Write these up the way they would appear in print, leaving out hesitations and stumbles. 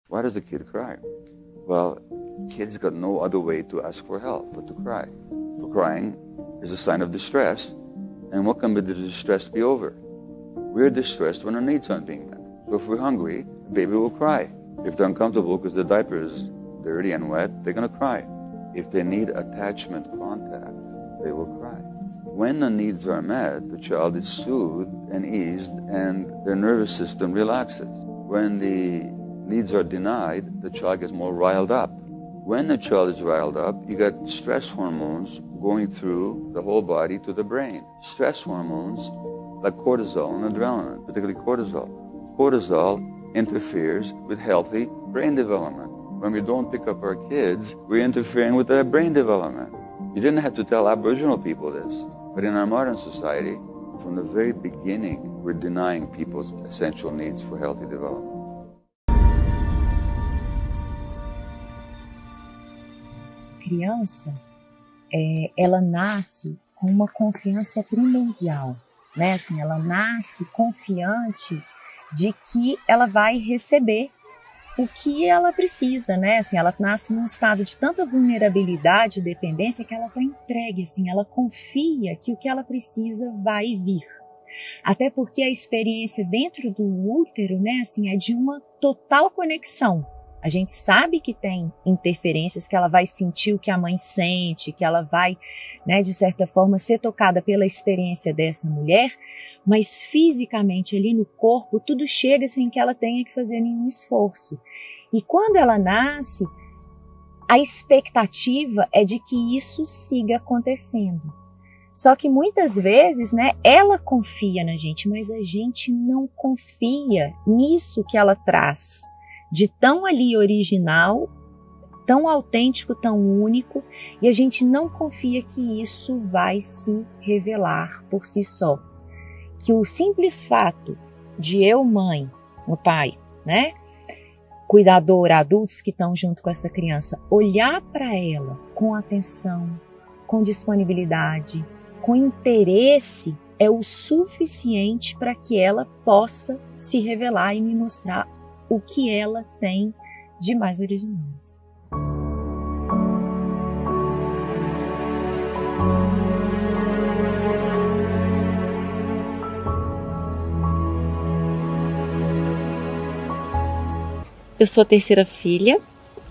Why does a kid cry? Well, kids got no other way to ask for help but to cry. So crying is a sign of distress, and what can be the distress be over? We're distressed when our needs aren't being met. So if we're hungry, the baby will cry. If they're uncomfortable because the diaper is dirty and wet, they're going to cry. If they need attachment contact, they will cry. When the needs are met, the child is soothed and eased, and their nervous system relaxes. When the needs are denied, the child gets more riled up. When the child is riled up, you get stress hormones going through the whole body to the brain. Stress hormones like cortisol and adrenaline, particularly cortisol. Cortisol interferes with healthy brain development. When we don't pick up our kids, we're interfering with their brain development. You didn't have to tell Aboriginal people this, but in our modern society, from the very beginning, we're denying people's essential needs for healthy development. Criança, ela nasce com uma confiança primordial, né? Assim, ela nasce confiante de que ela vai receber o que ela precisa, né? Assim, ela nasce num estado de tanta vulnerabilidade e dependência que ela está entregue, assim, ela confia que o que ela precisa vai vir. Até porque a experiência dentro do útero, né, assim, é de uma total conexão. A gente sabe que tem interferências, que ela vai sentir o que a mãe sente, que ela vai, né, de certa forma, ser tocada pela experiência dessa mulher, mas fisicamente ali no corpo tudo chega sem que ela tenha que fazer nenhum esforço. E quando ela nasce, a expectativa é de que isso siga acontecendo. Só que muitas vezes, né, ela confia na gente, mas a gente não confia nisso que ela traz, de tão ali original, tão autêntico, tão único, e a gente não confia que isso vai se revelar por si só. Que o simples fato de eu, mãe, o pai, né, cuidador, adultos que estão junto com essa criança, olhar para ela com atenção, com disponibilidade, com interesse, é o suficiente para que ela possa se revelar e me mostrar o que ela tem de mais originais. Eu sou a terceira filha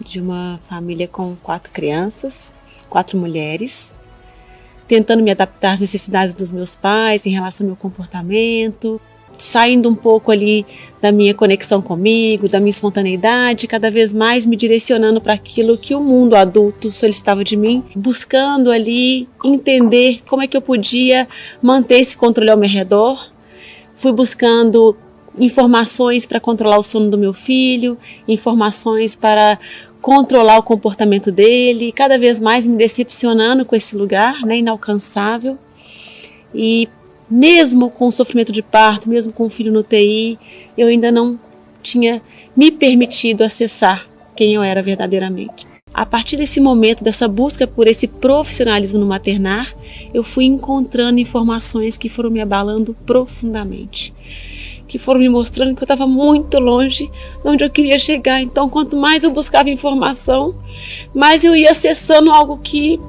de uma família com 4 crianças, 4 mulheres, tentando me adaptar às necessidades dos meus pais em relação ao meu comportamento, saindo um pouco ali da minha conexão comigo, da minha espontaneidade, cada vez mais me direcionando para aquilo que o mundo adulto solicitava de mim, buscando ali entender como é que eu podia manter esse controle ao meu redor. Fui buscando informações para controlar o sono do meu filho, informações para controlar o comportamento dele, cada vez mais me decepcionando com esse lugar, né, inalcançável. E mesmo com o sofrimento de parto, mesmo com o filho no UTI, eu ainda não tinha me permitido acessar quem eu era verdadeiramente. A partir desse momento, dessa busca por esse profissionalismo no maternar, eu fui encontrando informações que foram me abalando profundamente, que foram me mostrando que eu estava muito longe de onde eu queria chegar. Então, quanto mais eu buscava informação, mais eu ia acessando algo que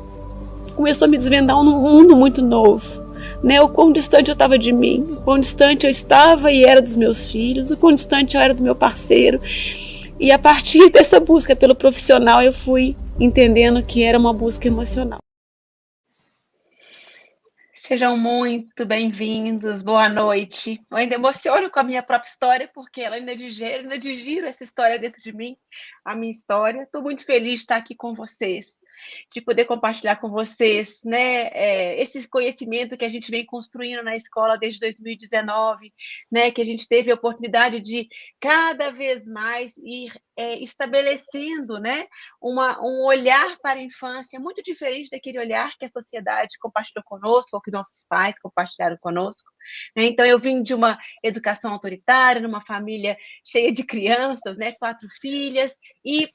começou a me desvendar um mundo muito novo. Né, o quão distante eu estava de mim, o quão distante eu estava e era dos meus filhos, o quão distante eu era do meu parceiro. E a partir dessa busca pelo profissional, eu fui entendendo que era uma busca emocional. Sejam muito bem-vindos, boa noite. Eu ainda emociono com a minha própria história, porque ela ainda digiro essa história dentro de mim, a minha história. Estou muito feliz de estar aqui com vocês. de poder compartilhar com vocês, né, esse conhecimento que a gente vem construindo na escola desde 2019, né, que a gente teve a oportunidade de cada vez mais ir estabelecendo, né, um olhar para a infância muito diferente daquele olhar que a sociedade compartilhou conosco, ou que nossos pais compartilharam conosco, né? Então, eu vim de uma educação autoritária, numa família cheia de crianças, né, 4 filhas, e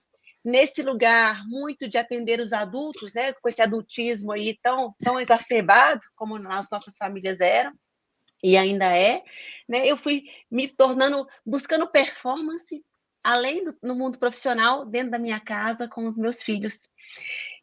nesse lugar muito de atender os adultos, né, com esse adultismo aí tão exacerbado, como as nossas famílias eram, e ainda né, eu fui me tornando, buscando performance, além no mundo profissional, dentro da minha casa, com os meus filhos.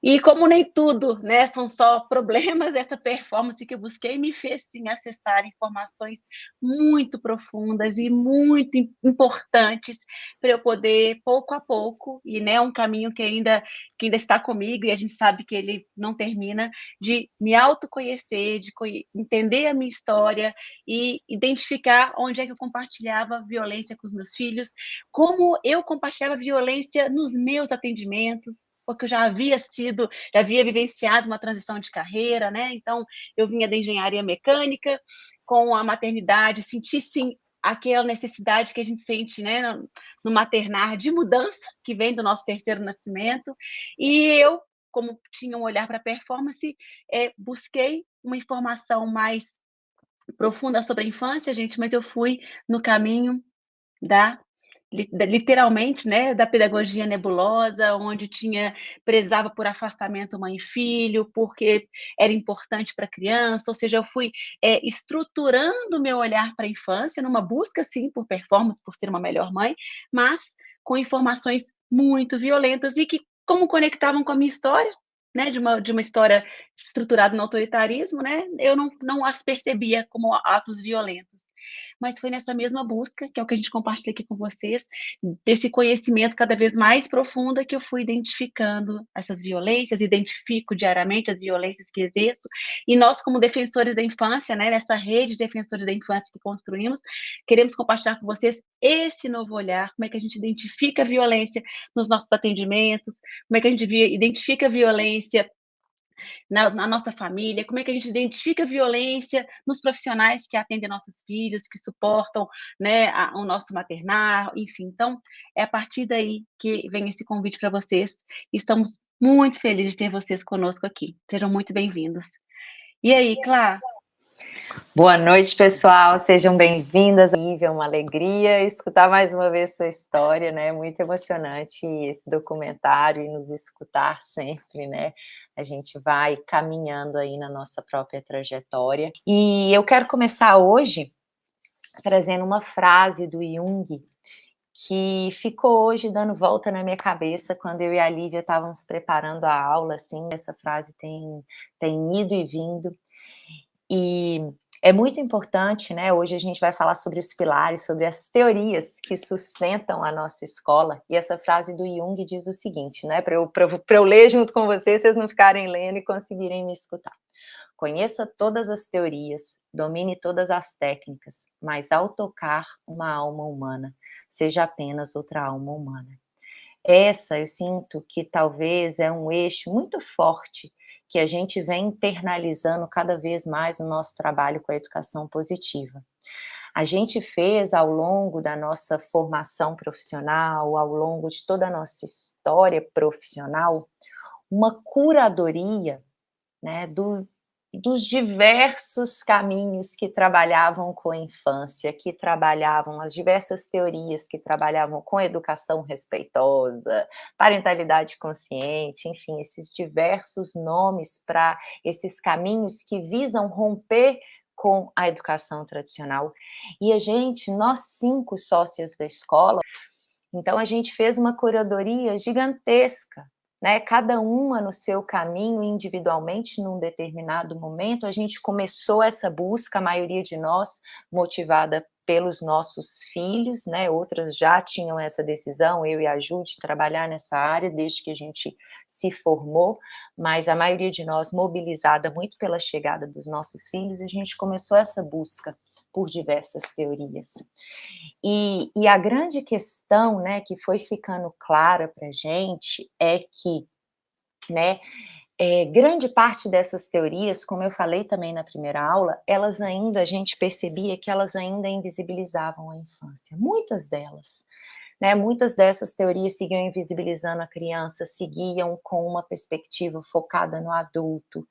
E como nem tudo, né, são só problemas, essa performance que eu busquei me fez, sim, acessar informações muito profundas e muito importantes para eu poder, pouco a pouco, e né, um caminho que ainda está comigo, e a gente sabe que ele não termina, de me autoconhecer, de entender a minha história e identificar onde é que eu compartilhava violência com os meus filhos, como eu compartilhava violência nos meus atendimentos, porque eu já havia vivenciado uma transição de carreira, né? Então, eu vinha da engenharia mecânica, com a maternidade, senti sim aquela necessidade que a gente sente, né, no maternar, de mudança, que vem do nosso terceiro nascimento, e eu, como tinha um olhar para a performance, busquei uma informação mais profunda sobre a infância, gente, mas eu fui no caminho da literalmente, né, da pedagogia nebulosa, onde prezava por afastamento mãe e filho, porque era importante para a criança, ou seja, eu fui estruturando o meu olhar para a infância, numa busca, sim, por performance, por ser uma melhor mãe, mas com informações muito violentas e que, como conectavam com a minha história, né, de uma história estruturada no autoritarismo, né, eu não as percebia como atos violentos. Mas foi nessa mesma busca, que é o que a gente compartilha aqui com vocês, desse conhecimento cada vez mais profundo, que eu fui identificando essas violências, identifico diariamente as violências que exerço, e nós, como defensores da infância, né, nessa rede de defensores da infância que construímos, queremos compartilhar com vocês esse novo olhar, como é que a gente identifica a violência nos nossos atendimentos, como é que a gente identifica a violência na nossa família, como é que a gente identifica a violência nos profissionais que atendem nossos filhos, que suportam, né, o nosso maternar, enfim. Então, é a partir daí que vem esse convite para vocês. Estamos muito felizes de ter vocês conosco aqui. Sejam muito bem-vindos. E aí, Clá? Boa noite, pessoal. Sejam bem-vindas. É uma alegria escutar mais uma vez sua história, né? Muito emocionante esse documentário e nos escutar sempre, né? A gente vai caminhando aí na nossa própria trajetória. E eu quero começar hoje trazendo uma frase do Jung que ficou hoje dando volta na minha cabeça quando eu e a Lívia estávamos preparando a aula, assim. Essa frase tem ido e vindo. E é muito importante, né? Hoje a gente vai falar sobre os pilares, sobre as teorias que sustentam a nossa escola. E essa frase do Jung diz o seguinte, né? Para eu ler junto com vocês não ficarem lendo e conseguirem me escutar. Conheça todas as teorias, domine todas as técnicas, mas ao tocar uma alma humana, seja apenas outra alma humana. Essa eu sinto que talvez é um eixo muito forte que a gente vem internalizando cada vez mais no nosso trabalho com a educação positiva. A gente fez ao longo da nossa formação profissional, ao longo de toda a nossa história profissional, uma curadoria, né, dos diversos caminhos que trabalhavam com a infância, que trabalhavam as diversas teorias que trabalhavam com educação respeitosa, parentalidade consciente, enfim, esses diversos nomes para esses caminhos que visam romper com a educação tradicional. E nós 5 sócias da escola, então a gente fez uma curadoria gigantesca, né? Cada uma no seu caminho, individualmente, num determinado momento. A gente começou essa busca, a maioria de nós, motivada pelos nossos filhos, né? Outras já tinham essa decisão, eu e a Ju, de trabalhar nessa área desde que a gente se formou, mas a maioria de nós mobilizada muito pela chegada dos nossos filhos, a gente começou essa busca por diversas teorias. E a grande questão, né, que foi ficando clara para a gente é que né? Grande parte dessas teorias, como eu falei também na primeira aula, a gente percebia que elas ainda invisibilizavam a infância, muitas delas. Né, muitas dessas teorias seguiam invisibilizando a criança, seguiam com uma perspectiva focada no adulto.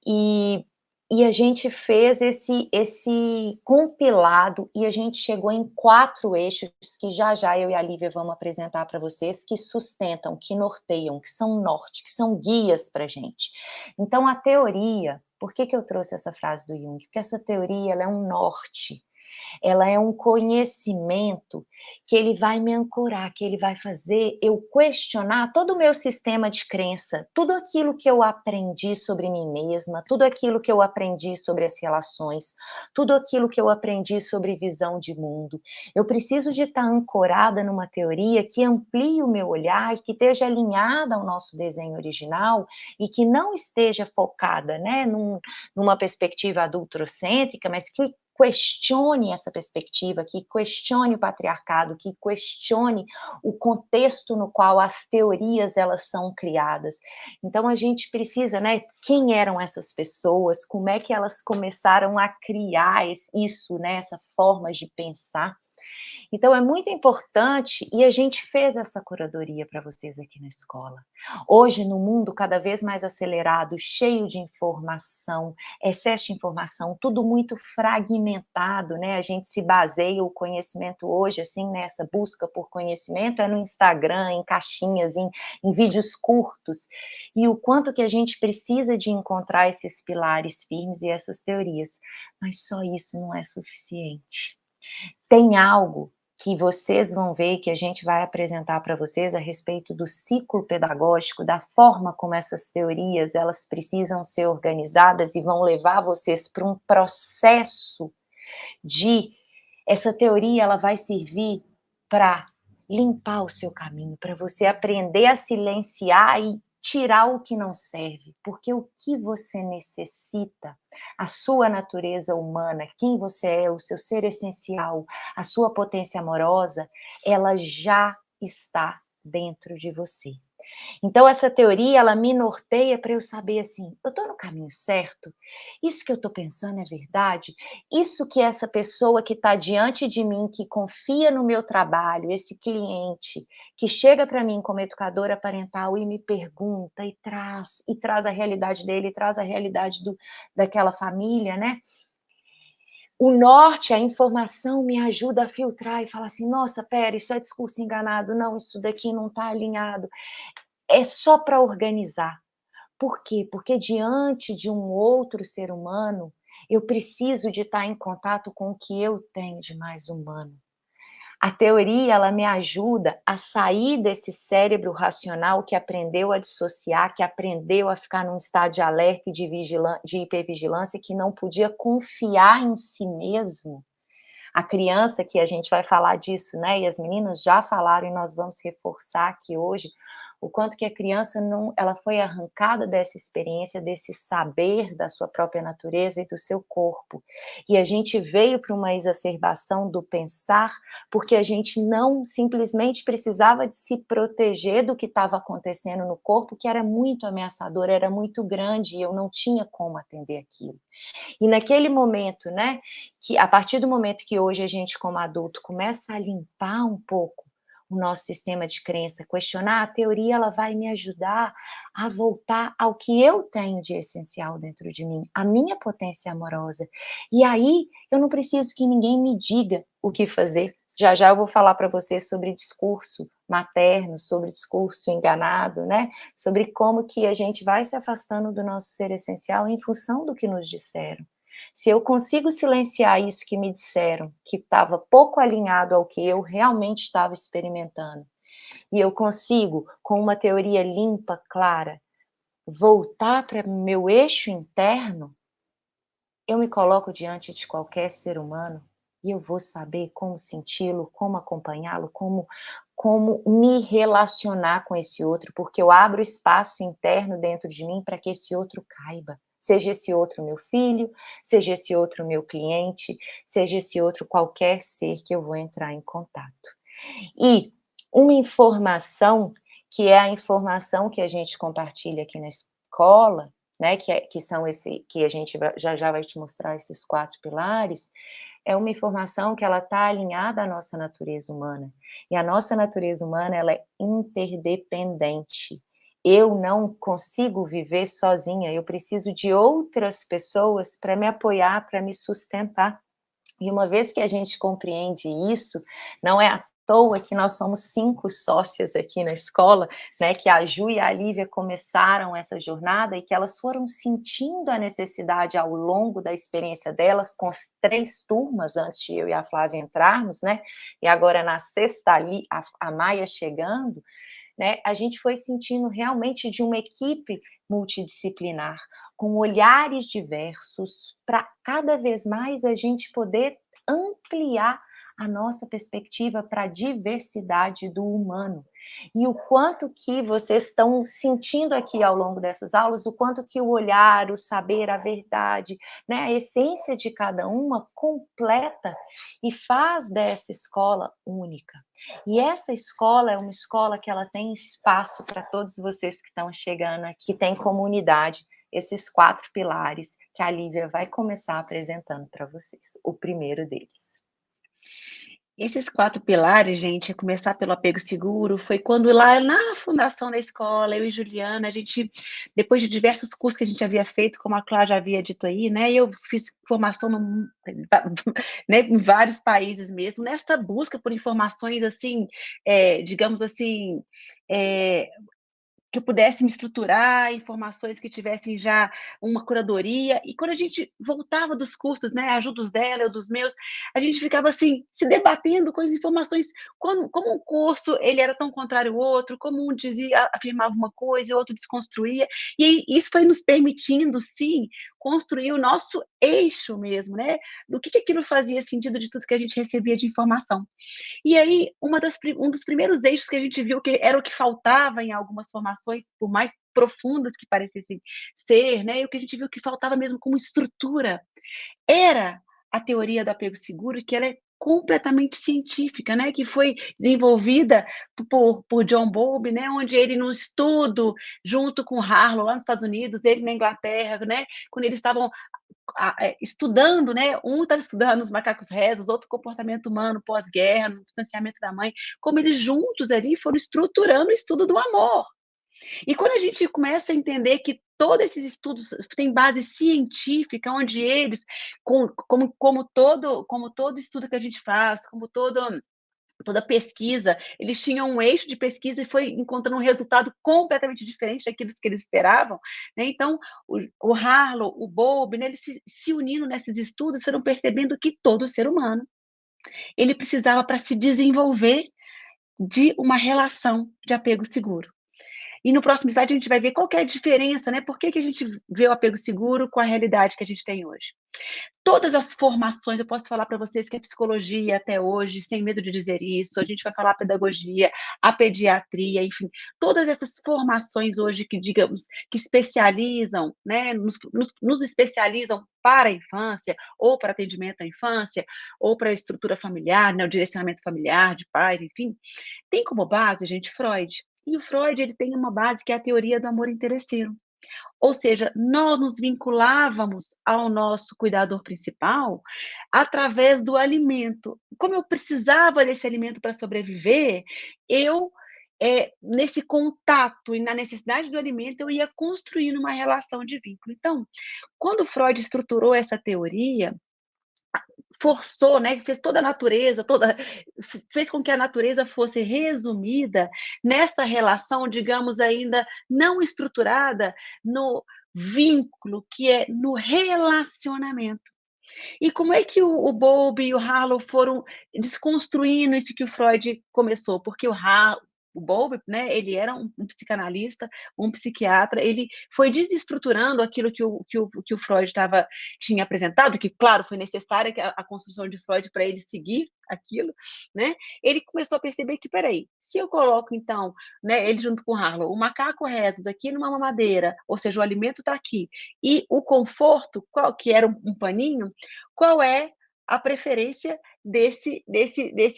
E a gente fez esse compilado e a gente chegou em 4 eixos que já eu e a Lívia vamos apresentar para vocês, que sustentam, que norteiam, que são norte, que são guias para a gente. Então, a teoria, por que eu trouxe essa frase do Jung? Porque essa teoria ela é um norte. Ela é um conhecimento que ele vai me ancorar, que ele vai fazer eu questionar todo o meu sistema de crença, tudo aquilo que eu aprendi sobre mim mesma, tudo aquilo que eu aprendi sobre as relações, tudo aquilo que eu aprendi sobre visão de mundo. Eu preciso de estar ancorada numa teoria que amplie o meu olhar e que esteja alinhada ao nosso desenho original e que não esteja focada, né, numa perspectiva adultocêntrica, mas que questione essa perspectiva, que questione o patriarcado, que questione o contexto no qual as teorias elas são criadas. Então a gente precisa, né, quem eram essas pessoas, como é que elas começaram a criar isso, né, essa forma de pensar. Então é muito importante, e a gente fez essa curadoria para vocês aqui na escola. Hoje, no mundo cada vez mais acelerado, cheio de informação, excesso de informação, tudo muito fragmentado, né? A gente se baseia o conhecimento hoje, assim, nessa busca por conhecimento, no Instagram, em caixinhas, em vídeos curtos. E o quanto que a gente precisa de encontrar esses pilares firmes e essas teorias. Mas só isso não é suficiente. Tem algo que vocês vão ver e que a gente vai apresentar para vocês a respeito do ciclo pedagógico, da forma como essas teorias elas precisam ser organizadas e vão levar vocês para um processo de... Essa teoria ela vai servir para limpar o seu caminho, para você aprender a silenciar e tirar o que não serve, porque o que você necessita, a sua natureza humana, quem você é, o seu ser essencial, a sua potência amorosa, ela já está dentro de você. Então essa teoria, ela me norteia para eu saber assim, eu estou no caminho certo? Isso que eu estou pensando é verdade? Isso que essa pessoa que está diante de mim, que confia no meu trabalho, esse cliente, que chega para mim como educadora parental e me pergunta e traz a realidade dele, traz a realidade daquela família, né? O norte, a informação me ajuda a filtrar e falar assim, nossa, pera, isso é discurso enganado, não, isso daqui não está alinhado. É só para organizar. Por quê? Porque diante de um outro ser humano, eu preciso de estar em contato com o que eu tenho de mais humano. A teoria, ela me ajuda a sair desse cérebro racional que aprendeu a dissociar, que aprendeu a ficar num estado de alerta e de hipervigilância, que não podia confiar em si mesmo. A criança, que a gente vai falar disso, né? E as meninas já falaram e nós vamos reforçar aqui hoje, o quanto que a criança ela foi arrancada dessa experiência, desse saber da sua própria natureza e do seu corpo. E a gente veio para uma exacerbação do pensar, porque a gente não simplesmente precisava de se proteger do que estava acontecendo no corpo, que era muito ameaçador, era muito grande, e eu não tinha como atender aquilo. E naquele momento, né, que a partir do momento que hoje a gente como adulto começa a limpar um pouco o nosso sistema de crença, questionar a teoria, ela vai me ajudar a voltar ao que eu tenho de essencial dentro de mim, a minha potência amorosa. E aí eu não preciso que ninguém me diga o que fazer. Já eu vou falar para vocês sobre discurso materno, sobre discurso enganado, né? Sobre como que a gente vai se afastando do nosso ser essencial em função do que nos disseram. Se eu consigo silenciar isso que me disseram, que estava pouco alinhado ao que eu realmente estava experimentando, e eu consigo, com uma teoria limpa, clara, voltar para meu eixo interno, eu me coloco diante de qualquer ser humano e eu vou saber como senti-lo, como acompanhá-lo, como me relacionar com esse outro, porque eu abro espaço interno dentro de mim para que esse outro caiba. Seja esse outro meu filho, seja esse outro meu cliente, seja esse outro qualquer ser que eu vou entrar em contato. E uma informação que é a informação que a gente compartilha aqui na escola, né, que são que a gente já vai te mostrar esses 4 pilares, é uma informação que ela está alinhada à nossa natureza humana. E a nossa natureza humana, ela é interdependente. Eu não consigo viver sozinha, eu preciso de outras pessoas para me apoiar, para me sustentar. E uma vez que a gente compreende isso, não é à toa que nós somos 5 sócias aqui na escola, né, que a Ju e a Lívia começaram essa jornada e que elas foram sentindo a necessidade ao longo da experiência delas, com as 3 turmas antes de eu e a Flávia entrarmos, né, e agora na sexta ali, a Maia chegando, né, a gente foi sentindo realmente de uma equipe multidisciplinar, com olhares diversos, para cada vez mais a gente poder ampliar a nossa perspectiva para a diversidade do humano. E o quanto que vocês estão sentindo aqui ao longo dessas aulas, o quanto que o olhar, o saber, a verdade, né, a essência de cada uma completa e faz dessa escola única. E essa escola é uma escola que ela tem espaço para todos vocês que estão chegando aqui, que tem comunidade, esses 4 pilares que a Lívia vai começar apresentando para vocês, o primeiro deles. Esses 4 pilares, gente, começar pelo apego seguro, foi quando lá na fundação da escola, eu e Juliana, a gente, depois de diversos cursos que a gente havia feito, como a Cláudia já havia dito aí, né, eu fiz formação né, em vários países mesmo, nessa busca por informações, assim, digamos assim, que eu pudesse me estruturar, informações que tivessem já uma curadoria, e quando a gente voltava dos cursos, né, ajuda os dela, eu dos meus, a gente ficava assim, se debatendo com as informações, como um curso, ele era tão contrário ao outro, como um dizia, afirmava uma coisa e o outro desconstruía, e aí, isso foi nos permitindo, sim, construir o nosso eixo mesmo, né, do que aquilo fazia sentido de tudo que a gente recebia de informação. E aí, um dos primeiros eixos que a gente viu que era o que faltava em algumas formações, por mais profundas que parecessem ser, né, e o que a gente viu que faltava mesmo como estrutura, era a teoria do apego seguro, que ela é completamente científica, né, que foi desenvolvida por John Bowlby, né, onde ele num estudo junto com Harlow lá nos Estados Unidos, ele na Inglaterra, né, quando eles estavam estudando, né? Um estava estudando os macacos rezos, outro comportamento humano pós-guerra, no distanciamento da mãe, como eles juntos ali foram estruturando o estudo do amor. E quando a gente começa a entender que todos esses estudos têm base científica, onde eles, como todo estudo que a gente faz, como toda pesquisa, eles tinham um eixo de pesquisa e foi encontrando um resultado completamente diferente daquilo que eles esperavam, né? Então, o Harlow, o Bowlby, né, eles se unindo nesses estudos, foram percebendo que todo ser humano, ele precisava, para se desenvolver, de uma relação de apego seguro. E no próximo slide a gente vai ver qual que é a diferença, né? Por que a gente vê o apego seguro com a realidade que a gente tem hoje. Todas as formações, eu posso falar para vocês que a psicologia até hoje, sem medo de dizer isso, a gente vai falar a pedagogia, a pediatria, enfim, todas essas formações hoje que, digamos, que especializam, né, nos especializam para a infância, ou para atendimento à infância, ou para a estrutura familiar, né, o direcionamento familiar de pais, enfim, tem como base, gente, Freud. E o Freud, ele tem uma base que é a teoria do amor interesseiro. Ou seja, nós nos vinculávamos ao nosso cuidador principal através do alimento. Como eu precisava desse alimento para sobreviver, eu, nesse contato e na necessidade do alimento, eu ia construindo uma relação de vínculo. Então, quando Freud estruturou essa teoria, forçou, né, fez toda a natureza, fez com que a natureza fosse resumida nessa relação, digamos, ainda não estruturada no vínculo, que é no relacionamento. E como é que o Bowlby e o Harlow foram desconstruindo isso que o Freud começou? Porque o Bowlby, né, ele era um psicanalista, um psiquiatra, ele foi desestruturando aquilo que o Freud tinha apresentado, que, claro, foi necessária a construção de Freud para ele seguir aquilo, né? Ele começou a perceber que, peraí, se eu coloco, então, né, ele junto com o Harlow, o macaco rezos aqui numa mamadeira, ou seja, o alimento está aqui, e o conforto, que era um paninho, qual é a preferência desse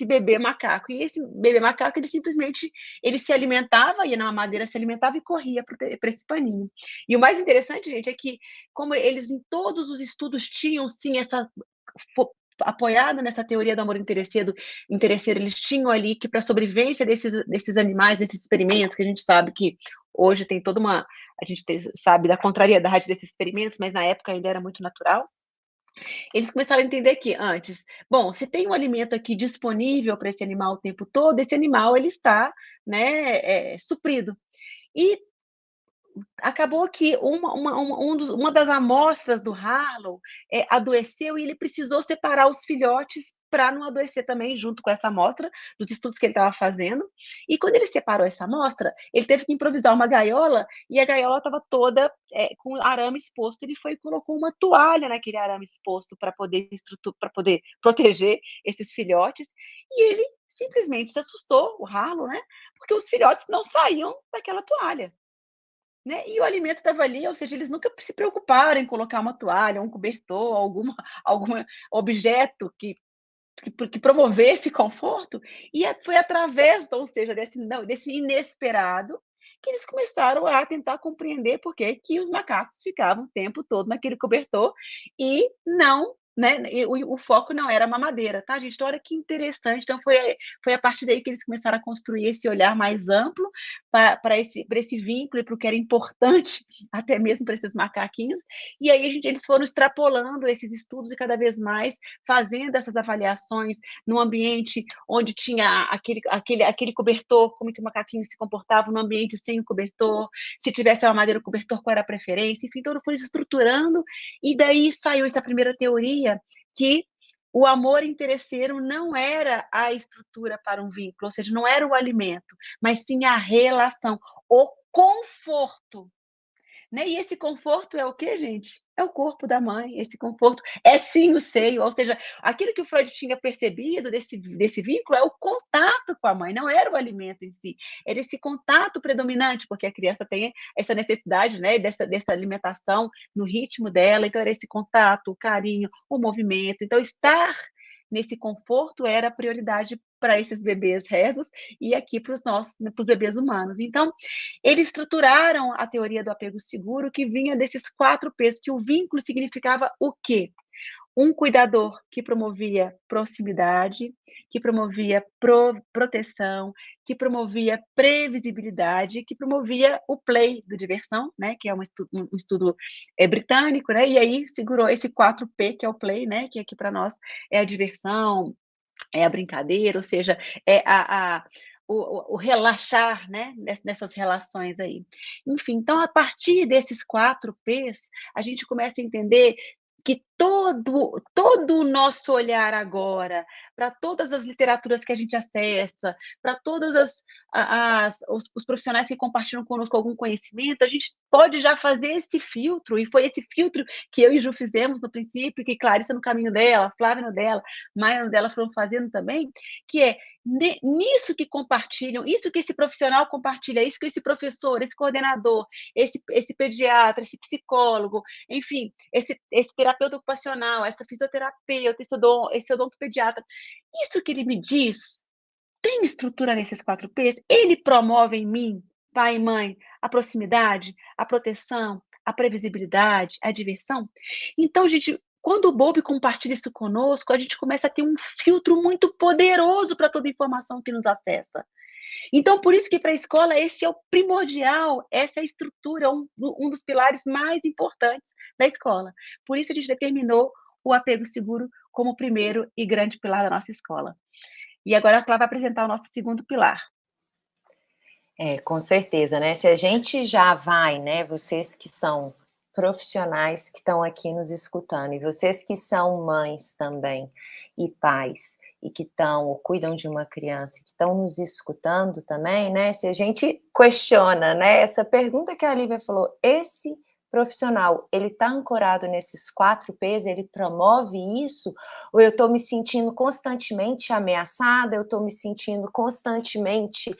bebê macaco. E esse bebê macaco, ele simplesmente se alimentava, ia na mamadeira, se alimentava e corria para esse paninho. E o mais interessante, gente, é que como eles em todos os estudos tinham, sim, apoiado nessa teoria do amor interesseiro, eles tinham ali que para a sobrevivência desses animais, desses experimentos, que a gente sabe que hoje tem toda uma... A gente sabe da contrariedade desses experimentos, mas na época ainda era muito natural. Eles começaram a entender que antes, bom, se tem um alimento aqui disponível para esse animal o tempo todo, esse animal ele está, né, suprido. E acabou que uma das amostras do Harlow adoeceu e ele precisou separar os filhotes para não adoecer também junto com essa amostra dos estudos que ele estava fazendo. E quando ele separou essa amostra, ele teve que improvisar uma gaiola e a gaiola estava toda com arame exposto. Ele foi e colocou uma toalha naquele arame exposto para poder proteger esses filhotes. E ele simplesmente se assustou, o Harlow, né? Porque os filhotes não saíam daquela toalha. Né? E o alimento estava ali, ou seja, eles nunca se preocuparam em colocar uma toalha, um cobertor, algum objeto que promovesse conforto, e foi através, ou seja, desse inesperado, que eles começaram a tentar compreender por que os macacos ficavam o tempo todo naquele cobertor e não, né, o foco não era a mamadeira, tá, gente? Então, olha que interessante. Então, foi a partir daí que eles começaram a construir esse olhar mais amplo para esse vínculo e para o que era importante, até mesmo para esses macaquinhos. E aí, eles foram extrapolando esses estudos e cada vez mais fazendo essas avaliações num ambiente onde tinha aquele cobertor, como que o macaquinho se comportava no ambiente sem o cobertor, se tivesse a mamadeira, o cobertor, qual era a preferência, enfim, tudo foi se estruturando, e daí saiu essa primeira teoria que o amor interesseiro não era a estrutura para um vínculo, ou seja, não era o alimento, mas sim a relação, o conforto. Né? E esse conforto é o quê, gente? É o corpo da mãe, esse conforto é sim o seio, ou seja, aquilo que o Freud tinha percebido desse vínculo é o contato com a mãe, não era o alimento em si, era esse contato predominante, porque a criança tem essa necessidade, né, dessa alimentação no ritmo dela, então era esse contato, o carinho, o movimento, então estar nesse conforto era a prioridade para esses bebês rezos e aqui para os bebês humanos. Então, eles estruturaram a teoria do apego seguro que vinha desses 4 P's, que o vínculo significava o quê? Um cuidador que promovia proximidade, que promovia proteção, que promovia previsibilidade, que promovia o play do diversão, né, que é um estudo britânico, né, e aí segurou esse 4P, que é o play, né, que aqui para nós é a diversão, é a brincadeira, ou seja, é o relaxar, né, nessas relações aí. Enfim, então, a partir desses 4 P's, a gente começa a entender que todo o nosso olhar agora, para todas as literaturas que a gente acessa, para todas os profissionais que compartilham conosco algum conhecimento, a gente pode já fazer esse filtro, e foi esse filtro que eu e Ju fizemos no princípio, que Clarissa no caminho dela, Flávia no dela, Maia no dela foram fazendo também, que é nisso que compartilham, isso que esse profissional compartilha, isso que esse professor, esse coordenador, esse pediatra, esse psicólogo, enfim, esse terapeuta ocupacional, essa fisioterapeuta, esse odontopediatra, isso que ele me diz tem estrutura nesses 4 P's? Ele promove em mim, pai e mãe, a proximidade, a proteção, a previsibilidade, a diversão? Então, gente, quando o Bowlby compartilha isso conosco, a gente começa a ter um filtro muito poderoso para toda informação que nos acessa. Então, por isso que para a escola esse é o primordial, essa é a estrutura, um dos pilares mais importantes da escola. Por isso a gente determinou o apego seguro como o primeiro e grande pilar da nossa escola. E agora ela vai apresentar o nosso segundo pilar. Com certeza, né? Se a gente já vai, né, vocês que são profissionais que estão aqui nos escutando, e vocês que são mães também, e pais, e que estão, ou cuidam de uma criança, que estão nos escutando também, né? Se a gente questiona, né, essa pergunta que a Lívia falou, esse profissional, ele está ancorado nesses 4 P's, ele promove isso, ou eu estou me sentindo constantemente ameaçada, eu estou me sentindo constantemente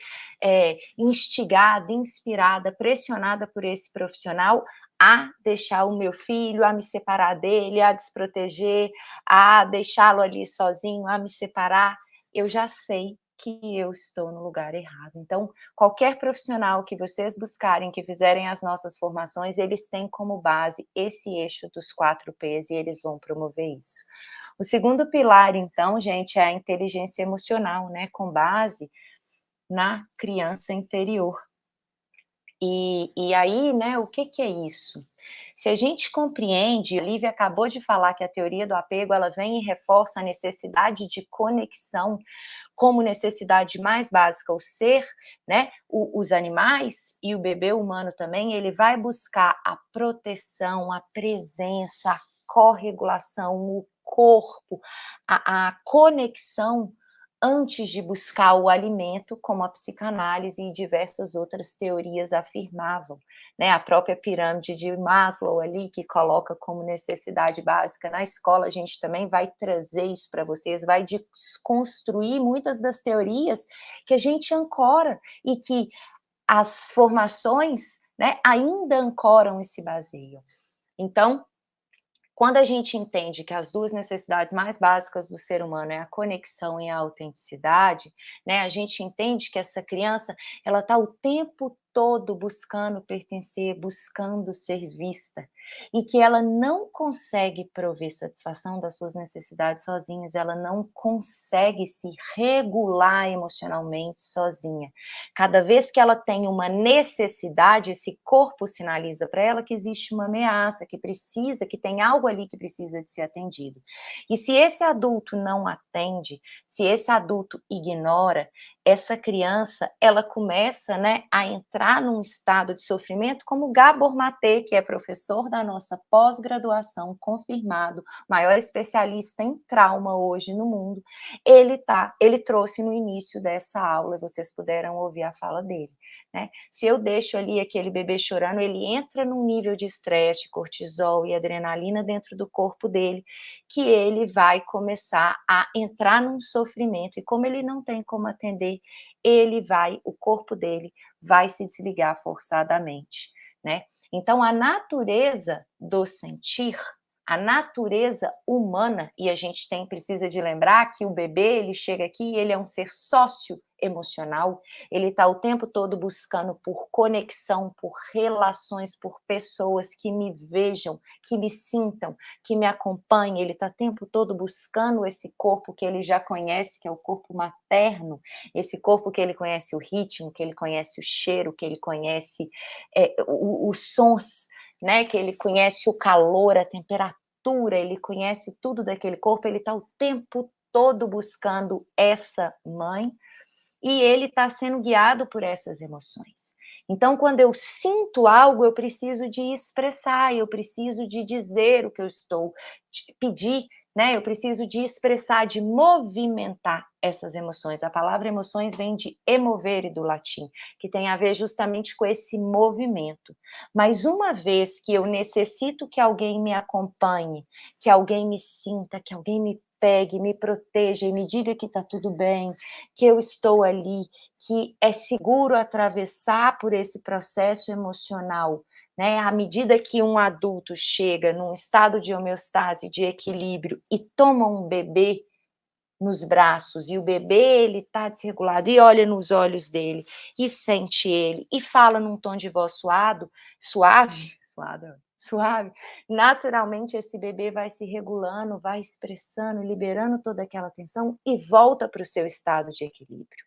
instigada, inspirada, pressionada por esse profissional a deixar o meu filho, a me separar dele, a desproteger, a deixá-lo ali sozinho, a me separar, eu já sei que eu estou no lugar errado. Então, qualquer profissional que vocês buscarem, que fizerem as nossas formações, eles têm como base esse eixo dos 4 P's e eles vão promover isso. O segundo pilar, então, gente, é a inteligência emocional, né, com base na criança interior. E aí, né, o que é isso? Se a gente compreende, a Lívia acabou de falar que a teoria do apego, ela vem e reforça a necessidade de conexão como necessidade mais básica, o ser, né, os animais e o bebê humano também, ele vai buscar a proteção, a presença, a corregulação, o corpo, a conexão antes de buscar o alimento, como a psicanálise e diversas outras teorias afirmavam, né? A própria pirâmide de Maslow ali, que coloca como necessidade básica. Na escola, a gente também vai trazer isso para vocês, vai desconstruir muitas das teorias que a gente ancora e que as formações, né, ainda ancoram e se baseiam. Então, quando a gente entende que as 2 necessidades mais básicas do ser humano é a conexão e a autenticidade, né, a gente entende que essa criança, ela está o tempo todo buscando pertencer, buscando ser vista, e que ela não consegue prover satisfação das suas necessidades sozinhas, ela não consegue se regular emocionalmente sozinha. Cada vez que ela tem uma necessidade, esse corpo sinaliza para ela que existe uma ameaça, que precisa, que tem algo ali que precisa de ser atendido. E se esse adulto não atende, se esse adulto ignora, essa criança, ela começa, né, a entrar num estado de sofrimento, como Gabor Maté, que é professor da nossa pós-graduação, confirmado, maior especialista em trauma hoje no mundo, ele trouxe no início dessa aula, vocês puderam ouvir a fala dele, né? Se eu deixo ali aquele bebê chorando, ele entra num nível de estresse, de cortisol e adrenalina dentro do corpo dele, que ele vai começar a entrar num sofrimento, e como ele não tem como atender, o corpo dele vai se desligar forçadamente, né? Então, a natureza do sentir, a natureza humana, e a gente precisa de lembrar que o bebê, ele chega aqui, ele é um ser socioemocional, ele está o tempo todo buscando por conexão, por relações, por pessoas que me vejam, que me sintam, que me acompanhem, ele está o tempo todo buscando esse corpo que ele já conhece, que é o corpo materno, esse corpo que ele conhece o ritmo, que ele conhece o cheiro, que ele conhece os sons, né, que ele conhece o calor, a temperatura, ele conhece tudo daquele corpo, ele está o tempo todo buscando essa mãe e ele está sendo guiado por essas emoções. Então, quando eu sinto algo, eu preciso de expressar, eu preciso de dizer o que eu estou pedir, né? Eu preciso de expressar, de movimentar essas emoções. A palavra emoções vem de emovere do latim, que tem a ver justamente com esse movimento. Mas uma vez que eu necessito que alguém me acompanhe, que alguém me sinta, que alguém me pegue, me proteja e me diga que está tudo bem, que eu estou ali, que é seguro atravessar por esse processo emocional, né? À medida que um adulto chega num estado de homeostase, de equilíbrio e toma um bebê nos braços e o bebê ele está desregulado e olha nos olhos dele e sente ele e fala num tom de voz suave, naturalmente esse bebê vai se regulando, vai expressando, liberando toda aquela tensão e volta para o seu estado de equilíbrio.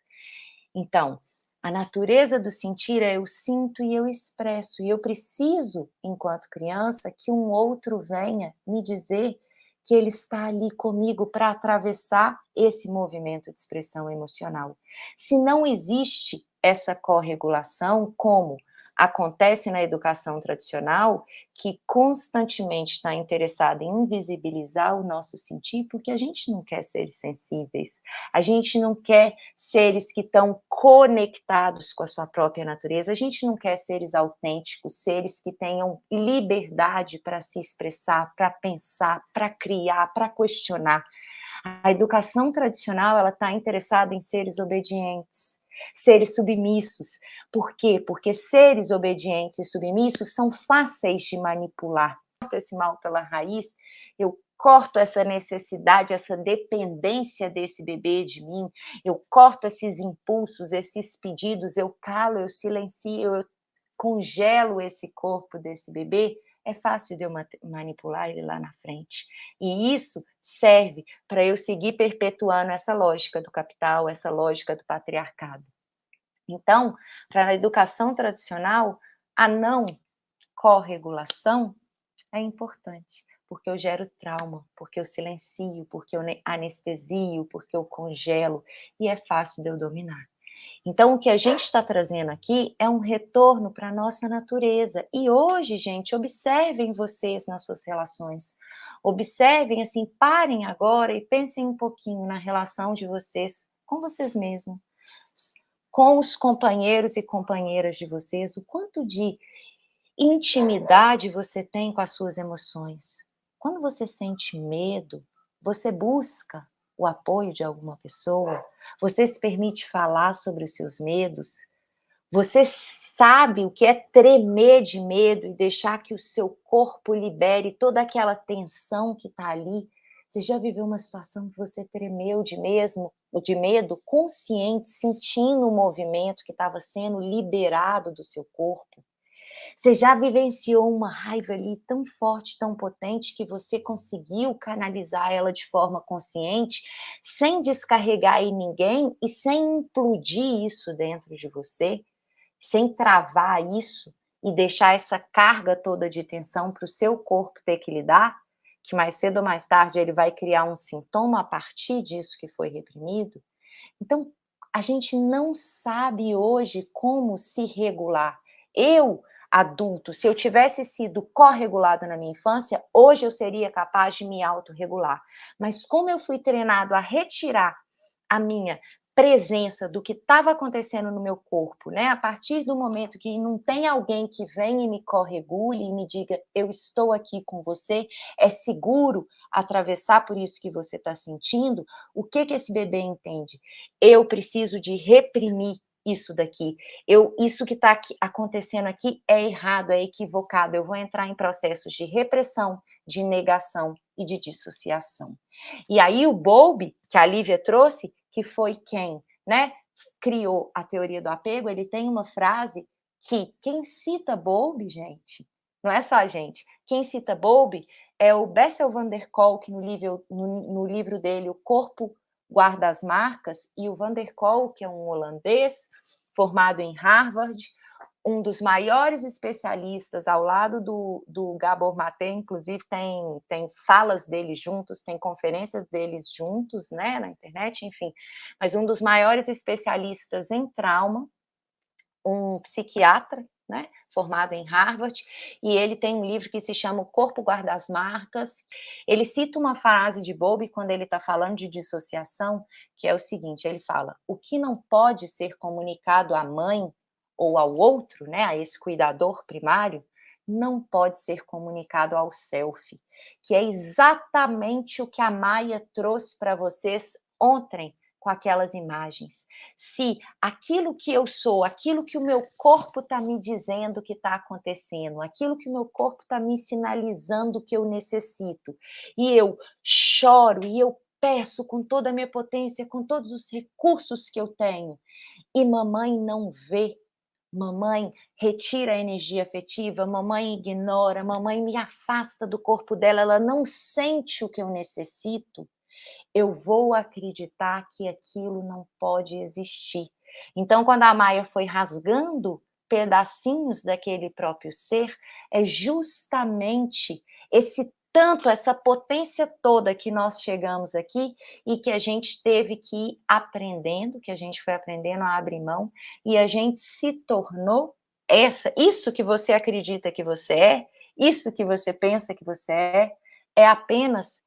Então, a natureza do sentir é eu sinto e eu expresso, e eu preciso, enquanto criança, que um outro venha me dizer que ele está ali comigo para atravessar esse movimento de expressão emocional. Se não existe essa corregulação, como acontece na educação tradicional, que constantemente está interessada em invisibilizar o nosso sentir, porque a gente não quer seres sensíveis, a gente não quer seres que estão conectados com a sua própria natureza, a gente não quer seres autênticos, seres que tenham liberdade para se expressar, para pensar, para criar, para questionar. A educação tradicional, ela está interessada em seres obedientes, Seres submissos. Por quê? Porque seres obedientes e submissos são fáceis de manipular. Eu corto esse mal pela raiz, eu corto essa necessidade, essa dependência desse bebê de mim, eu corto esses impulsos, esses pedidos, eu calo, eu silencio, eu congelo esse corpo desse bebê, é fácil de eu manipular ele lá na frente. E isso serve para eu seguir perpetuando essa lógica do capital, essa lógica do patriarcado. Então, para a educação tradicional, a não corregulação é importante, porque eu gero trauma, porque eu silencio, porque eu anestesio, porque eu congelo, e é fácil de eu dominar. Então, o que a gente está trazendo aqui é um retorno para a nossa natureza. E hoje, gente, observem vocês nas suas relações. Observem, assim, parem agora e pensem um pouquinho na relação de vocês com vocês mesmos, com os companheiros e companheiras de vocês, o quanto de intimidade você tem com as suas emoções. Quando você sente medo, você busca o apoio de alguma pessoa, você se permite falar sobre os seus medos, você sabe o que é tremer de medo e deixar que o seu corpo libere toda aquela tensão que está ali. Você já viveu uma situação que você tremeu de medo, consciente, sentindo o movimento que estava sendo liberado do seu corpo? Você já vivenciou uma raiva ali tão forte, tão potente, que você conseguiu canalizar ela de forma consciente, sem descarregar em ninguém e sem implodir isso dentro de você, sem travar isso e deixar essa carga toda de tensão para o seu corpo ter que lidar, que mais cedo ou mais tarde ele vai criar um sintoma a partir disso que foi reprimido? Então, a gente não sabe hoje como se regular. Eu, adulto, se eu tivesse sido corregulado na minha infância, hoje eu seria capaz de me autorregular. Mas como eu fui treinado a retirar a minha presença do que estava acontecendo no meu corpo, né? A partir do momento que não tem alguém que venha e me corregule e me diga, eu estou aqui com você, é seguro atravessar por isso que você está sentindo, o que esse bebê entende? Eu preciso de reprimir isso daqui. Isso que está acontecendo aqui é errado, é equivocado. Eu vou entrar em processos de repressão, de negação e de dissociação. E aí o Bowlby, que a Lívia trouxe, que foi quem, né, criou a teoria do apego, ele tem uma frase que quem cita Bowlby, gente, não é só a gente, quem cita Bowlby é o Bessel van der Kolk no livro dele, O Corpo Guarda as Marcas, e o Van der Kolk, que é um holandês formado em Harvard, um dos maiores especialistas, ao lado do Gabor Maté, inclusive tem falas deles juntos, tem conferências deles juntos, né, na internet, enfim, mas um dos maiores especialistas em trauma, um psiquiatra, né, formado em Harvard, e ele tem um livro que se chama O Corpo Guarda as Marcas. Ele cita uma frase de Bowlby quando ele está falando de dissociação, que é o seguinte, ele fala, o que não pode ser comunicado à mãe ou ao outro, né, a esse cuidador primário, não pode ser comunicado ao self, que é exatamente o que a Maia trouxe para vocês ontem, com aquelas imagens. Se aquilo que eu sou, aquilo que o meu corpo está me dizendo que está acontecendo, aquilo que o meu corpo está me sinalizando que eu necessito, e eu choro, e eu peço com toda a minha potência, com todos os recursos que eu tenho, e mamãe não vê, mamãe retira a energia afetiva, mamãe ignora, mamãe me afasta do corpo dela, ela não sente o que eu necessito, eu vou acreditar que aquilo não pode existir. Então, quando a Maia foi rasgando pedacinhos daquele próprio ser, é justamente essa potência toda que nós chegamos aqui e que a gente teve que ir aprendendo, que a gente foi aprendendo a abrir mão, e a gente se tornou isso que você acredita que você é, isso que você pensa que você é apenas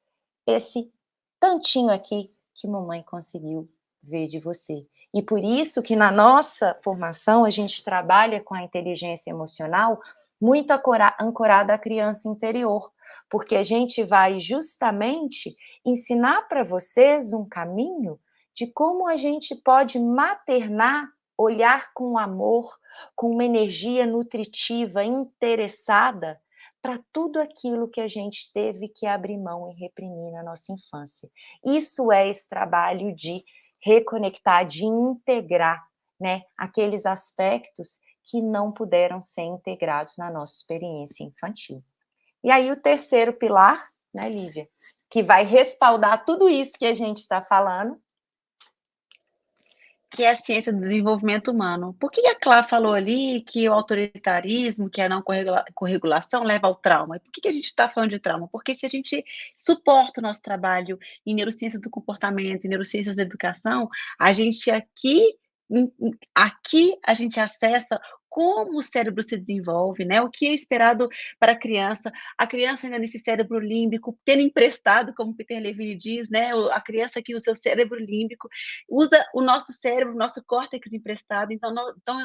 esse tantinho aqui que mamãe conseguiu ver de você. E por isso que na nossa formação a gente trabalha com a inteligência emocional muito ancorada à criança interior, porque a gente vai justamente ensinar para vocês um caminho de como a gente pode maternar olhar com amor, com uma energia nutritiva, interessada para tudo aquilo que a gente teve que abrir mão e reprimir na nossa infância. Isso é esse trabalho de reconectar, de integrar, né, aqueles aspectos que não puderam ser integrados na nossa experiência infantil. E aí o terceiro pilar, né, Lívia, que vai respaldar tudo isso que a gente está falando, que é a ciência do desenvolvimento humano. Por que a Clá falou ali que o autoritarismo, que a não corregulação leva ao trauma? E por que a gente está falando de trauma? Porque se a gente suporta o nosso trabalho em neurociências do comportamento, em neurociências da educação, a gente aqui a gente acessa como o cérebro se desenvolve, né? O que é esperado para a criança ainda nesse cérebro límbico, tendo emprestado, como Peter Levine diz, né? A criança aqui, o seu cérebro límbico, usa o nosso cérebro, o nosso córtex emprestado, então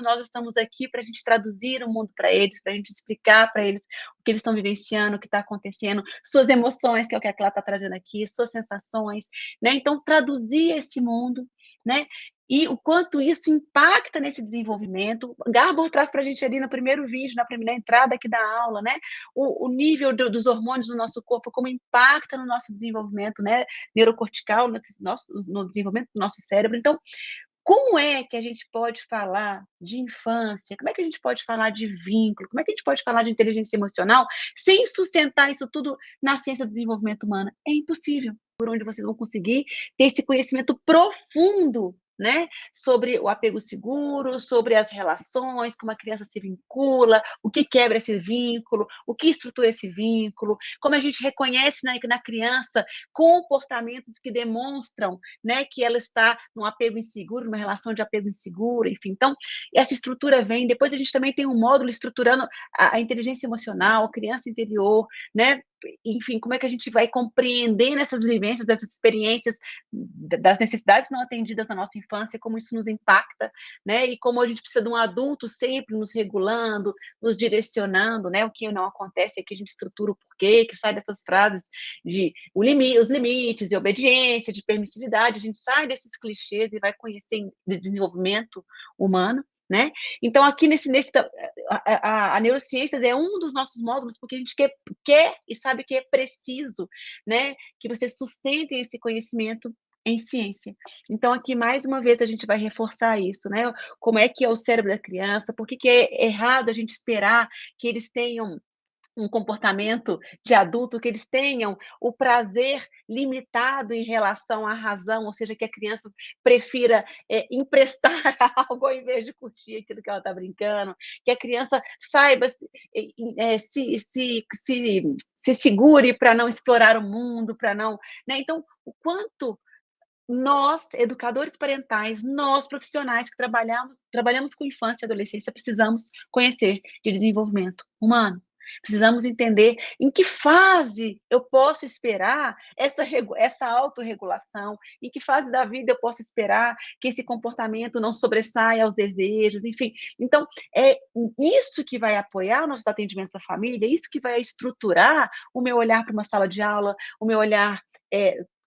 nós estamos aqui para a gente traduzir o mundo para eles, para a gente explicar para eles o que eles estão vivenciando, o que está acontecendo, suas emoções, que é o que a Clá está trazendo aqui, suas sensações, né? Então, traduzir esse mundo, né? E o quanto isso impacta nesse desenvolvimento. Garbor traz para a gente ali no primeiro vídeo, na primeira entrada aqui da aula, né? O nível dos hormônios no nosso corpo, como impacta no nosso desenvolvimento, né? Neurocortical, no desenvolvimento do nosso cérebro. Então, como é que a gente pode falar de infância? Como é que a gente pode falar de vínculo? Como é que a gente pode falar de inteligência emocional sem sustentar isso tudo na ciência do desenvolvimento humano? É impossível. Por onde vocês vão conseguir ter esse conhecimento profundo, né, sobre o apego seguro, sobre as relações, como a criança se vincula, o que quebra esse vínculo, o que estrutura esse vínculo, como a gente reconhece na criança comportamentos que demonstram, né, que ela está num apego inseguro, numa relação de apego inseguro, enfim. Então, essa estrutura vem. Depois a gente também tem um módulo estruturando a inteligência emocional, a criança interior, né? Enfim, como é que a gente vai compreender essas vivências, essas experiências das necessidades não atendidas na nossa infância, como isso nos impacta, né? E como a gente precisa de um adulto sempre nos regulando, nos direcionando, né? O que não acontece é que a gente estrutura o porquê, que sai dessas frases de os limites e obediência, de permissividade, a gente sai desses clichês e vai conhecer de desenvolvimento humano, né? Então, aqui a neurociência é um dos nossos módulos, porque a gente quer e sabe que é preciso, né, que vocês sustentem esse conhecimento em ciência. Então, aqui, mais uma vez, a gente vai reforçar isso, né? Como é que é o cérebro da criança, por que é errado a gente esperar que eles tenham um comportamento de adulto, que eles tenham o prazer limitado em relação à razão, ou seja, que a criança prefira emprestar algo ao invés de curtir aquilo que ela está brincando, que a criança saiba se segure para não explorar o mundo, para não, né? Então, o quanto nós, educadores parentais, nós, profissionais que trabalhamos com infância e adolescência, precisamos conhecer de desenvolvimento humano. Precisamos entender em que fase eu posso esperar essa autorregulação, em que fase da vida eu posso esperar que esse comportamento não sobressaia aos desejos, enfim. Então, é isso que vai apoiar o nosso atendimento à família, isso que vai estruturar o meu olhar para uma sala de aula, o meu olhar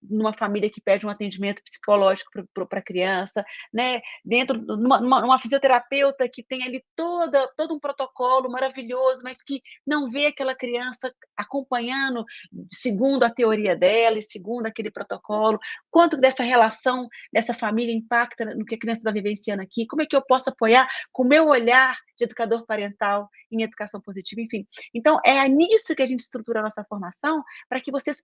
numa família que pede um atendimento psicológico para a criança, né? Dentro numa fisioterapeuta que tem ali todo um protocolo maravilhoso, mas que não vê aquela criança acompanhando segundo a teoria dela e segundo aquele protocolo. Quanto dessa relação dessa família impacta no que a criança está vivenciando aqui? Como é que eu posso apoiar com o meu olhar de educador parental em educação positiva? Enfim, então é nisso que a gente estrutura a nossa formação, para que vocês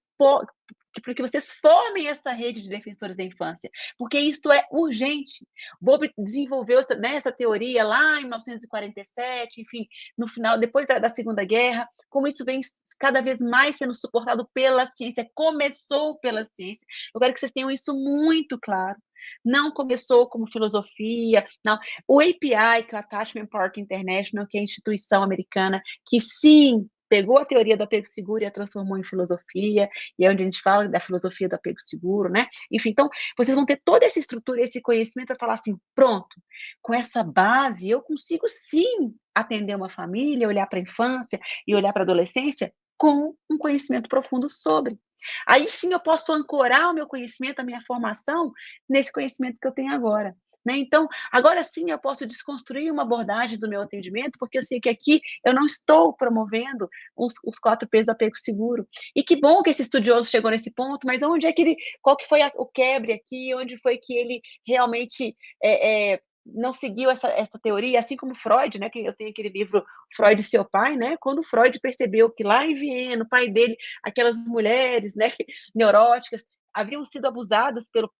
formem essa rede de defensores da infância, porque isto é urgente. Bowlby desenvolveu essa teoria lá em 1947, enfim, no final, depois da Segunda Guerra, como isso vem cada vez mais sendo suportado pela ciência, começou pela ciência. Eu quero que vocês tenham isso muito claro. Não começou como filosofia, não. O API, que é o Attachment Park International, que é a instituição americana, que sim, pegou a teoria do apego seguro e a transformou em filosofia, e é onde a gente fala da filosofia do apego seguro, né? Enfim, então, vocês vão ter toda essa estrutura, esse conhecimento para falar assim, pronto, com essa base, eu consigo sim atender uma família, olhar para a infância e olhar para a adolescência com um conhecimento profundo sobre. Aí sim eu posso ancorar o meu conhecimento, a minha formação, nesse conhecimento que eu tenho agora. né? Então, agora sim eu posso desconstruir uma abordagem do meu atendimento, porque eu sei que aqui eu não estou promovendo os 4 P's do apego seguro. E que bom que esse estudioso chegou nesse ponto, mas onde é que ele, qual que foi o quebre aqui, onde foi que ele realmente não seguiu essa teoria, assim como Freud, né? Que eu tenho aquele livro Freud e seu pai, né? Quando Freud percebeu que lá em Viena, o pai dele, aquelas mulheres, né, neuróticas, haviam sido abusadas pelo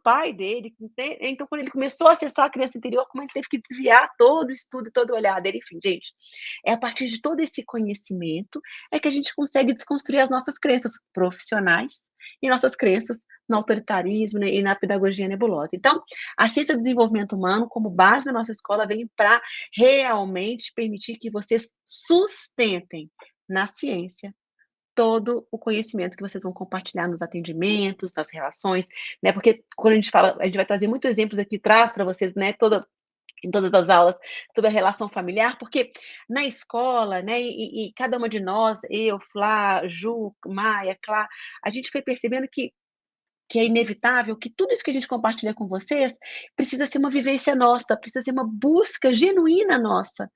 pai dele. Então, quando ele começou a acessar a criança interior, como ele teve que desviar todo o estudo, todo o olhar dele, enfim, gente, é a partir de todo esse conhecimento é que a gente consegue desconstruir as nossas crenças profissionais e nossas crenças no autoritarismo, né, e na pedagogia nebulosa. Então, a ciência do desenvolvimento humano, como base da nossa escola, vem para realmente permitir que vocês sustentem na ciência todo o conhecimento que vocês vão compartilhar nos atendimentos, nas relações, né? Porque quando a gente fala, a gente vai trazer muitos exemplos aqui, traz para vocês, né? Em todas as aulas, sobre a relação familiar, porque na escola, né, e cada uma de nós, eu, Flá, Ju, Maia, Clá, a gente foi percebendo que é inevitável, que tudo isso que a gente compartilha com vocês precisa ser uma vivência nossa, precisa ser uma busca genuína nossa,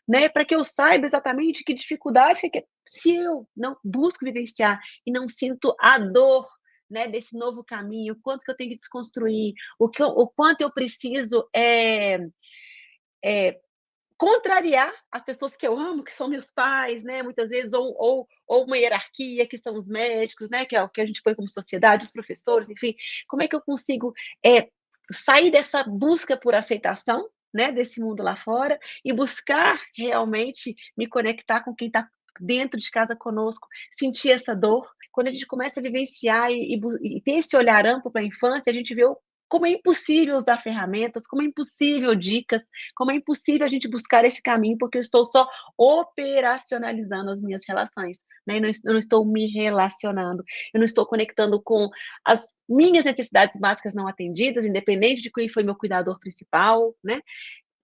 né? Para que eu saiba exatamente que dificuldade se eu não busco vivenciar e não sinto a dor, né, desse novo caminho, o quanto que eu tenho que desconstruir, o quanto eu preciso contrariar as pessoas que eu amo, que são meus pais, né, muitas vezes, ou uma hierarquia, que são os médicos, né, que é o que a gente põe como sociedade, os professores, enfim. Como é que eu consigo sair dessa busca por aceitação, né, desse mundo lá fora, e buscar realmente me conectar com quem está dentro de casa conosco, sentir essa dor? Quando a gente começa a vivenciar e ter esse olhar amplo para a infância, a gente vê como é impossível usar ferramentas, como é impossível dicas, como é impossível a gente buscar esse caminho, porque eu estou só operacionalizando as minhas relações, né? Eu não estou me relacionando, eu não estou conectando com as minhas necessidades básicas não atendidas, independente de quem foi meu cuidador principal, né?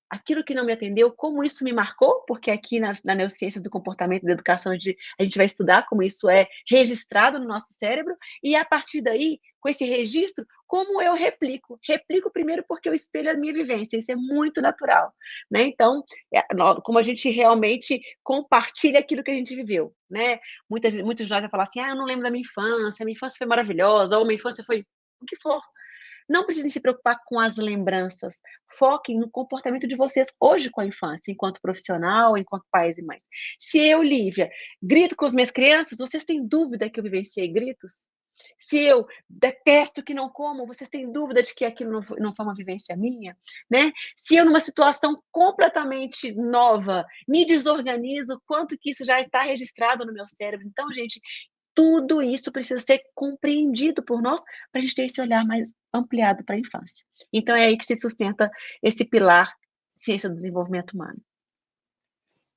Aquilo que não me atendeu, como isso me marcou, porque aqui na neurociência do comportamento e da educação a gente vai estudar como isso é registrado no nosso cérebro, e a partir daí, com esse registro, como eu replico? Replico primeiro porque eu espelho a minha vivência, isso é muito natural, né? Então, como a gente realmente compartilha aquilo que a gente viveu, né? Muitos de nós vão falar assim, eu não lembro da minha infância foi maravilhosa, ou minha infância foi o que for. Não precisem se preocupar com as lembranças. Foquem no comportamento de vocês hoje com a infância, enquanto profissional, enquanto pais e mães. Se eu, Lívia, grito com as minhas crianças, vocês têm dúvida que eu vivenciei gritos? Se eu detesto que não como, vocês têm dúvida de que aquilo não foi uma vivência minha, né? Se eu, numa situação completamente nova, me desorganizo, quanto que isso já está registrado no meu cérebro? Então, gente, tudo isso precisa ser compreendido por nós para a gente ter esse olhar mais ampliado para a infância. Então é aí que se sustenta esse pilar ciência do desenvolvimento humano.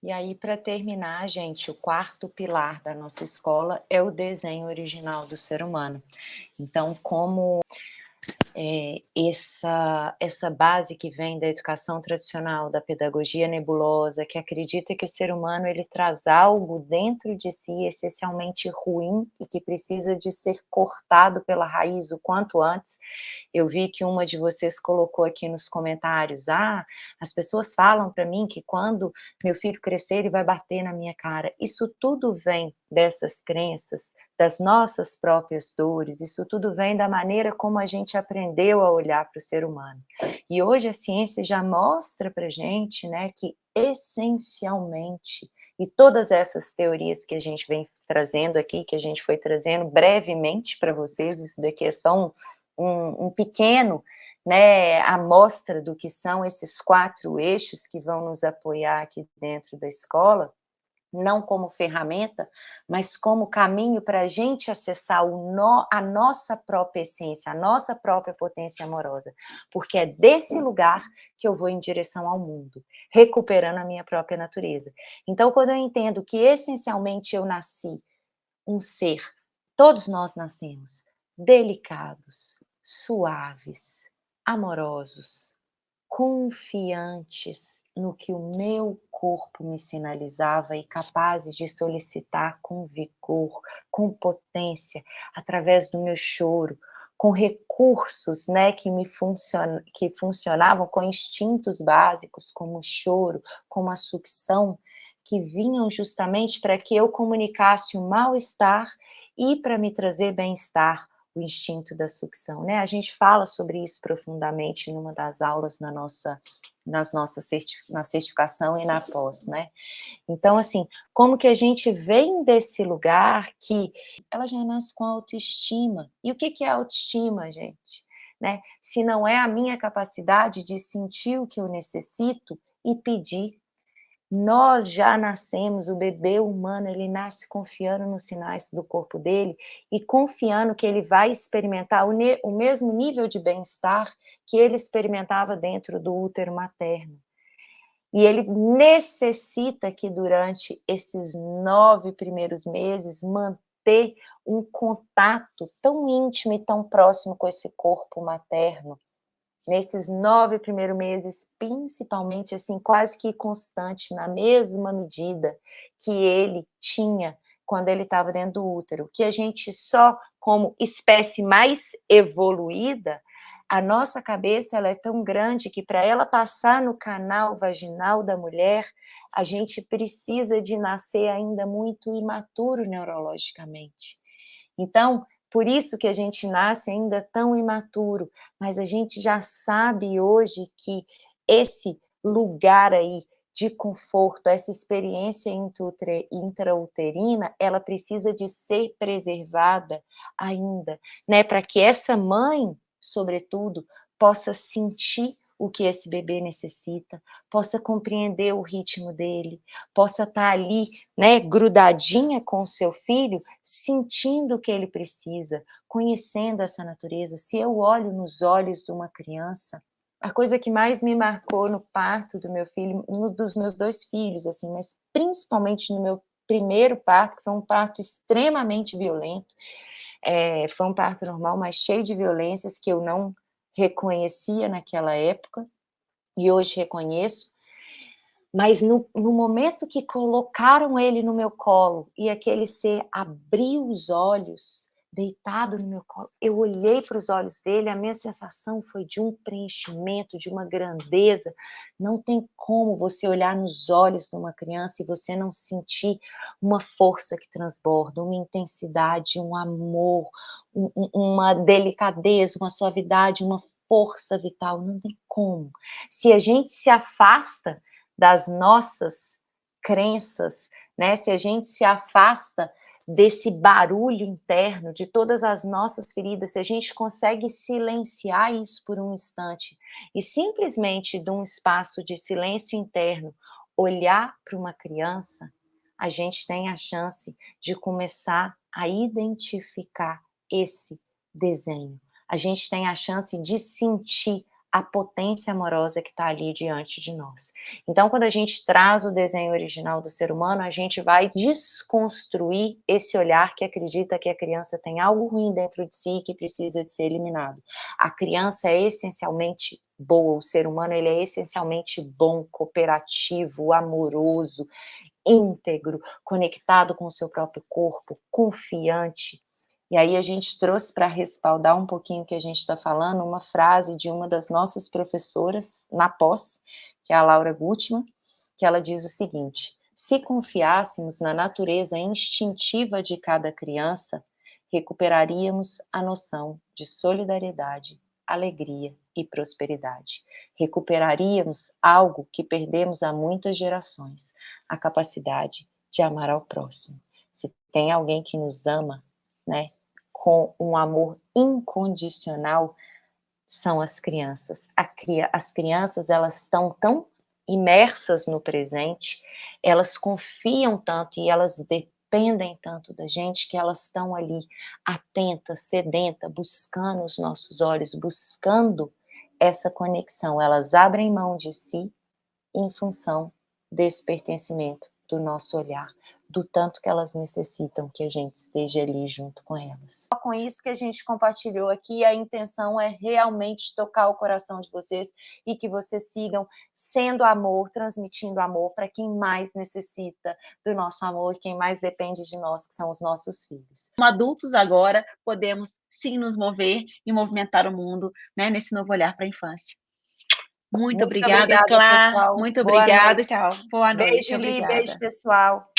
E aí, para terminar, gente, o quarto pilar da nossa escola é o desenho original do ser humano. Então, como essa base que vem da educação tradicional, da pedagogia nebulosa, que acredita que o ser humano ele traz algo dentro de si essencialmente ruim e que precisa de ser cortado pela raiz o quanto antes. Eu vi que uma de vocês colocou aqui nos comentários, as pessoas falam para mim que quando meu filho crescer ele vai bater na minha cara. Isso tudo vem dessas crenças, das nossas próprias dores, isso tudo vem da maneira como a gente aprendeu a olhar para o ser humano. E hoje a ciência já mostra para a gente, né, que essencialmente, e todas essas teorias que a gente vem trazendo aqui, que a gente foi trazendo brevemente para vocês, isso daqui é só um pequeno, né, amostra do que são esses 4 eixos que vão nos apoiar aqui dentro da escola, não como ferramenta, mas como caminho para a gente acessar a nossa própria essência, a nossa própria potência amorosa, porque é desse lugar que eu vou em direção ao mundo, recuperando a minha própria natureza. Então, quando eu entendo que essencialmente eu nasci um ser, todos nós nascemos, delicados, suaves, amorosos, confiantes no que o meu corpo me sinalizava e capazes de solicitar com vigor, com potência, através do meu choro, com recursos, né, que funcionavam com instintos básicos, como o choro, como a sucção, que vinham justamente para que eu comunicasse o mal-estar e para me trazer bem-estar, o instinto da sucção, né? A gente fala sobre isso profundamente numa das aulas na certificação e na pós, né? Então, assim, como que a gente vem desse lugar que ela já nasce com autoestima. E o que é autoestima, gente? Né? Se não é a minha capacidade de sentir o que eu necessito e pedir. Nós já nascemos, o bebê humano, ele nasce confiando nos sinais do corpo dele e confiando que ele vai experimentar o mesmo nível de bem-estar que ele experimentava dentro do útero materno. E ele necessita que durante esses 9 primeiros meses manter um contato tão íntimo e tão próximo com esse corpo materno. Nesses 9 primeiros meses, principalmente, assim, quase que constante, na mesma medida que ele tinha quando ele estava dentro do útero, que a gente só, como espécie mais evoluída, a nossa cabeça ela é tão grande que para ela passar no canal vaginal da mulher, a gente precisa de nascer ainda muito imaturo neurologicamente. Então, por isso que a gente nasce ainda tão imaturo, mas a gente já sabe hoje que esse lugar aí de conforto, essa experiência intrauterina, ela precisa de ser preservada ainda, né, para que essa mãe, sobretudo, possa sentir o que esse bebê necessita, possa compreender o ritmo dele, possa estar ali, né, grudadinha com o seu filho, sentindo o que ele precisa, conhecendo essa natureza. Se eu olho nos olhos de uma criança, a coisa que mais me marcou no parto do meu filho, dos meus 2 filhos, assim, mas principalmente no meu primeiro parto, que foi um parto extremamente violento, foi um parto normal, mas cheio de violências que eu não reconhecia naquela época, e hoje reconheço, mas no momento que colocaram ele no meu colo, e aquele ser abriu os olhos, deitado no meu colo, eu olhei para os olhos dele, a minha sensação foi de um preenchimento, de uma grandeza. Não tem como você olhar nos olhos de uma criança e você não sentir uma força que transborda, uma intensidade, um amor, uma delicadeza, uma suavidade, uma força vital. Não tem como. Se a gente se afasta das nossas crenças, né? Se a gente se afasta desse barulho interno, de todas as nossas feridas, se a gente consegue silenciar isso por um instante e simplesmente de um espaço de silêncio interno olhar para uma criança, a gente tem a chance de começar a identificar esse desenho. A gente tem a chance de sentir a potência amorosa que está ali diante de nós. Então, quando a gente traz o desenho original do ser humano, a gente vai desconstruir esse olhar que acredita que a criança tem algo ruim dentro de si que precisa de ser eliminado. A criança é essencialmente boa, o ser humano ele é essencialmente bom, cooperativo, amoroso, íntegro, conectado com o seu próprio corpo, confiante. E aí a gente trouxe para respaldar um pouquinho o que a gente está falando, uma frase de uma das nossas professoras na pós, que é a Laura Gutmann, que ela diz o seguinte: se confiássemos na natureza instintiva de cada criança, recuperaríamos a noção de solidariedade, alegria e prosperidade. Recuperaríamos algo que perdemos há muitas gerações, a capacidade de amar ao próximo. Se tem alguém que nos ama, né, com um amor incondicional, são as crianças. As crianças, elas estão tão imersas no presente, elas confiam tanto e elas dependem tanto da gente que elas estão ali atentas, sedentas, buscando os nossos olhos, buscando essa conexão. Elas abrem mão de si em função desse pertencimento do nosso olhar. do tanto que elas necessitam que a gente esteja ali junto com elas. Com isso que a gente compartilhou aqui, a intenção é realmente tocar o coração de vocês e que vocês sigam sendo amor, transmitindo amor para quem mais necessita do nosso amor, quem mais depende de nós, que são os nossos filhos. Como adultos agora, podemos sim nos mover e movimentar o mundo, né, nesse novo olhar para a infância. Muito obrigada, Clá. pessoal. Muito obrigada. Tchau. Boa noite. Beijo, Li. Beijo, pessoal.